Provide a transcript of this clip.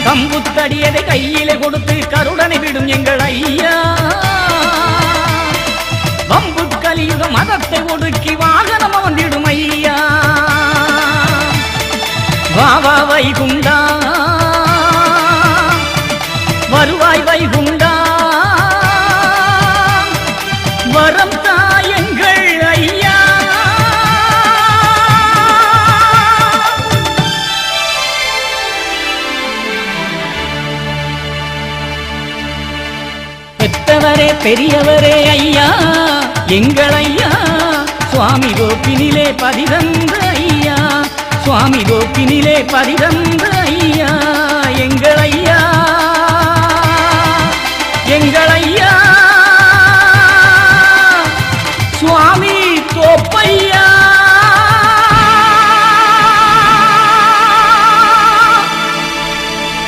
கம்புத்தடியதை கையிலே கொடுத்து கருடனை விடும் எங்கள் ஐயா. வம்பு கலியுக மதத்தை ஒடுக்கி வாகனம் வந்திடும் ஐயா. வாவா வைகுண்டா வருவாய் வைகுண்டா வரம் தாயங்கள் ஐயா. பெற்றவரே பெரியவரே ஐயா எங்கள் ஐயா. சுவாமி கோப்பினிலே பதிதந்த ஐயா. சுவாமி கோப்பினிலே பதிதந்த ஐயா.